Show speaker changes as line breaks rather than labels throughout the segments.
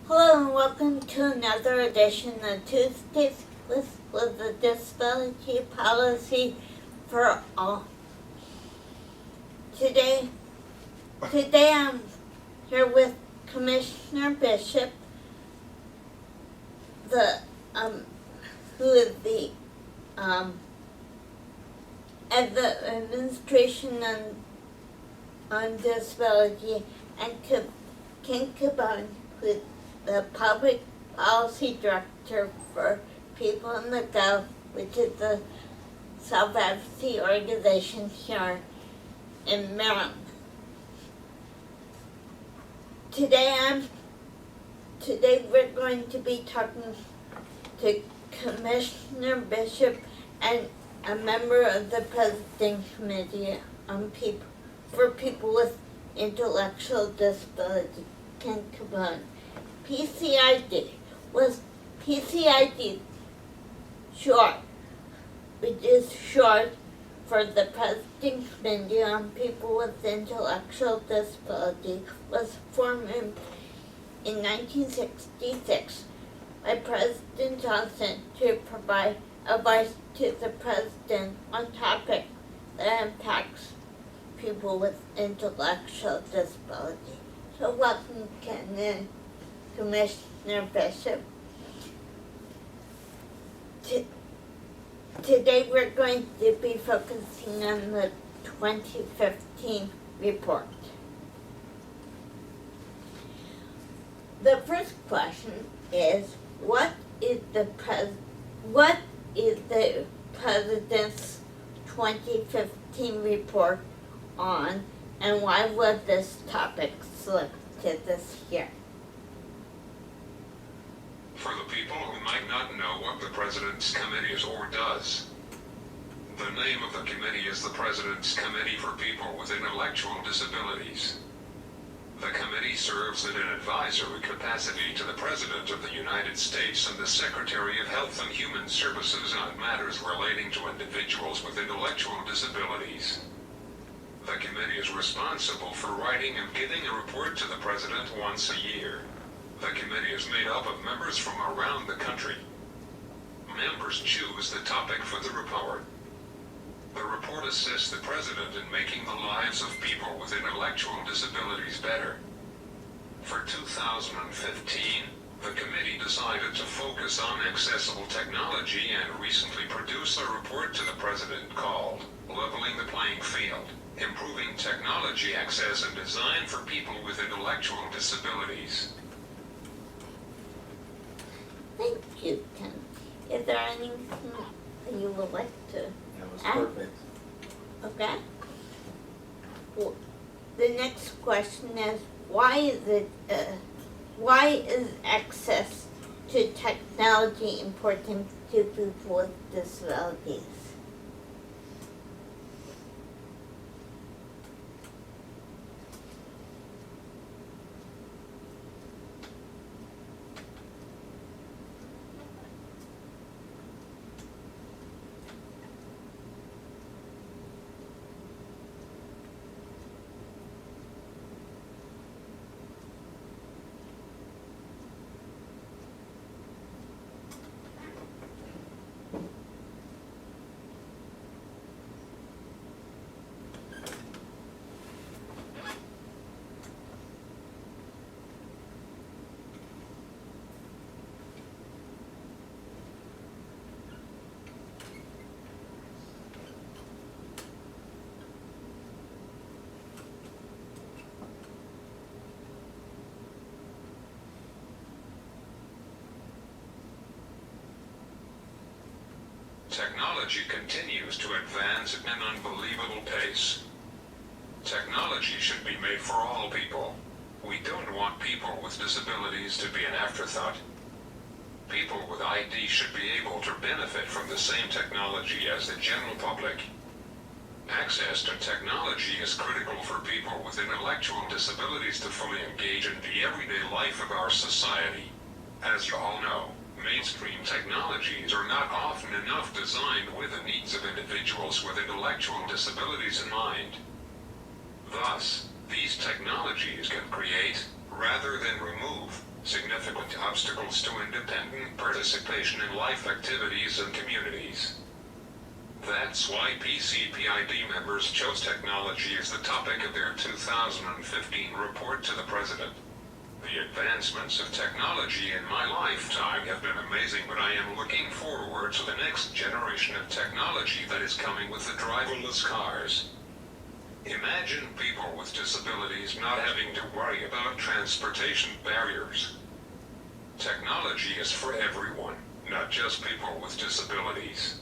Hello and welcome to another edition of Tuesdays with the Disability Policy for All. Today I'm here with Commissioner Bishop, who is the at the Administration on Disability, and Ken Capone, who is the Public Policy Director for People in the Gulf, which is the self-advocacy organization here in Maryland. Today we're going to be talking to Commissioner Bishop and a member of the Presiding Committee on for People with Intellectual Disability, Ken Capone. PCID was PCID short, which is short for the Presiding Committee on People with Intellectual Disability, was formed in 1966 by President Johnson to provide advice to the President on topics that impacts people with intellectual disability. So welcome, Ken and Commissioner Bishop. Today we're going to be focusing on the 2015 report. The first question is, what is the President's 2015 report on, and why was this topic selected this year?
For the people who might not know what the President's Committee is or does, the name of the committee is the President's Committee for People with Intellectual Disabilities. The committee serves in an advisory capacity to the President of the United States and the Secretary of Health and Human Services on matters relating to individuals with intellectual disabilities. The committee is responsible for writing and giving a report to the President once a year. The committee is made up of members from around the country. Members choose the topic for the report. The report assists the President in making the lives of people with intellectual disabilities better. For 2015, the committee decided to focus on accessible technology and recently produced a report to the President called Leveling the Playing Field, Improving Technology Access and Design for People with Intellectual Disabilities.
Thank you, Ken. Is there anything that you would like to
That was
add?
perfect.
Okay. Well, the next question is, why is access to technology important to people with disabilities?
Technology continues to advance at an unbelievable pace. Technology should be made for all people. We don't want people with disabilities to be an afterthought. People with ID should be able to benefit from the same technology as the general public. Access to technology is critical for people with intellectual disabilities to fully engage in the everyday life of our society. As you all know, mainstream technologies are not often enough designed with the needs of individuals with intellectual disabilities in mind. Thus, these technologies can create, rather than remove significant obstacles to independent participation in life activities and communities. That's why PCPID members chose technology as the topic of their 2015 report to the President. The advancements of technology in my lifetime have been amazing, but I am looking forward to the next generation of technology that is coming with the driverless cars. Imagine people with disabilities not having to worry about transportation barriers. Technology is for everyone, not just people with disabilities.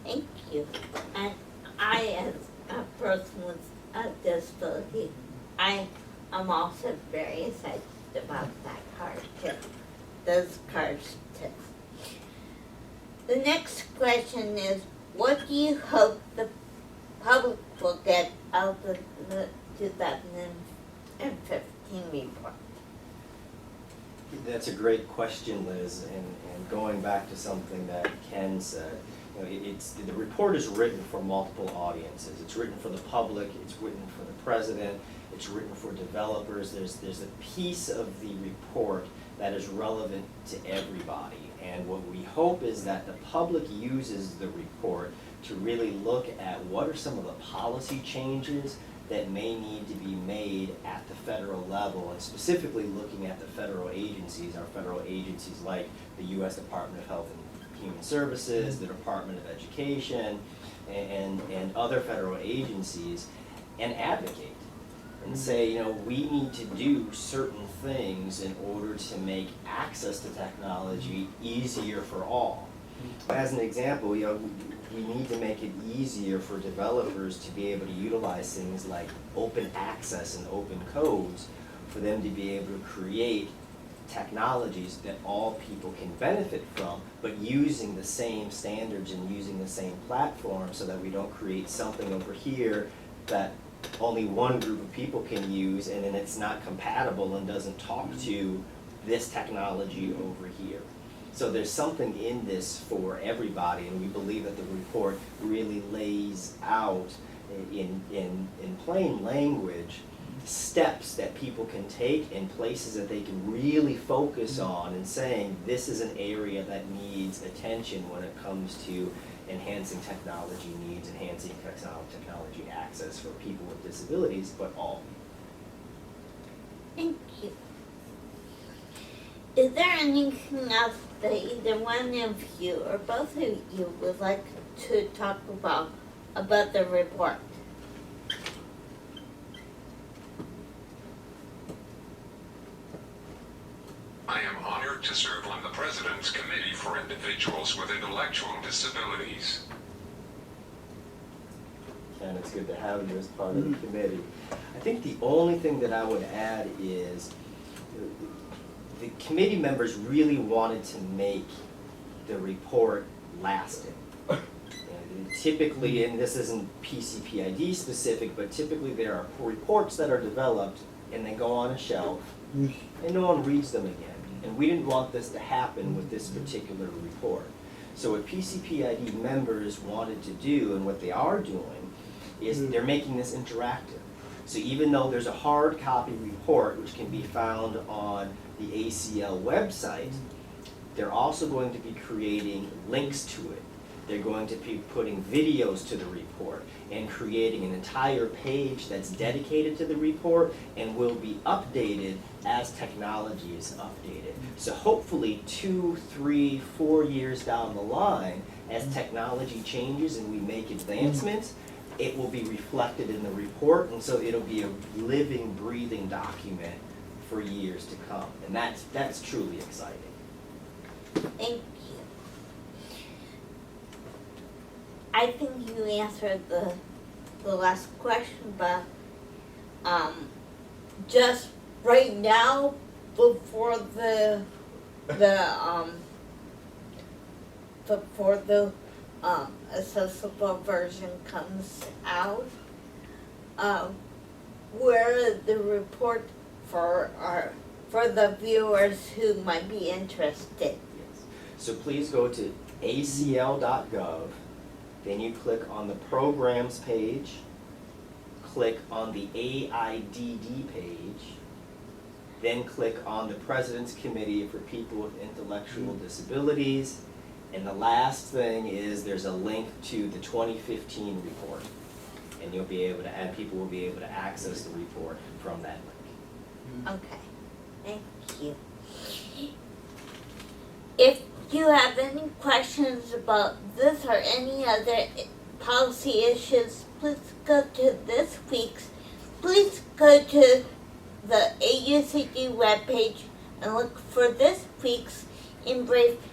Thank you. And I, as a person with a disability, I am also very excited about that card too. Those cards too. The next question is, what do you hope the public will get out of the 2015 report?
That's a great question, Liz, and going back to something that Ken said, the report is written for multiple audiences. It's written for the public, it's written for the president, it's written for developers. There's a piece of the report that is relevant to everybody, and what we hope is that the public uses the report to really look at what are some of the policy changes that may need to be made at the federal level, and specifically looking at the federal agencies, our federal agencies like the U.S. Department of Health and Human Services, the Department of Education, and other federal agencies, and advocate and say, we need to do certain things in order to make access to technology easier for all. As an example, we need to make it easier for developers to be able to utilize things like open access and open codes for them to be able to create technologies that all people can benefit from, but using the same standards and using the same platform, so that we don't create something over here that only one group of people can use, and then it's not compatible and doesn't talk to this technology over here. So there's something in this for everybody, and we believe that the report really lays out in plain language steps that people can take and places that they can really focus on, and saying this is an area that needs attention when it comes to enhancing technology needs, enhancing technology access for people with disabilities, but all people.
Thank you. Is there anything else that either one of you or both of you would like to talk about the report?
I am honored to serve on the President's Committee for Individuals with Intellectual Disabilities.
And it's good to have you as part of the committee. I think the only thing that I would add is the committee members really wanted to make the report lasting. And typically, and this isn't PCPID specific, but typically there are reports that are developed and they go on a shelf and no one reads them again. And we didn't want this to happen with this particular report. So what PCPID members wanted to do, and what they are doing, is they're making this interactive. So even though there's a hard copy report which can be found on the ACL website, they're also going to be creating links to it. They're going to be putting videos to the report and creating an entire page that's dedicated to the report and will be updated as technology is updated. So hopefully 2, 3, 4 years down the line, as technology changes and we make advancements, it will be reflected in the report, and so it'll be a living, breathing document for years to come. And that's truly exciting.
Thank you. I think you answered the last question, but just right now, before the accessible version comes out, where the report for the viewers who might be interested.
Yes. So please go to acl.gov, then you click on the programs page, click on the AIDD page, then click on the President's Committee for People with Intellectual Disabilities, and the last thing is there's a link to the 2015 report. And you'll be able to, and people will be able to access the report from that link.
Okay, thank you. If you have any questions about this or any other policy issues, please go to this week's, please go to the AUCD webpage and look for this week's In Brief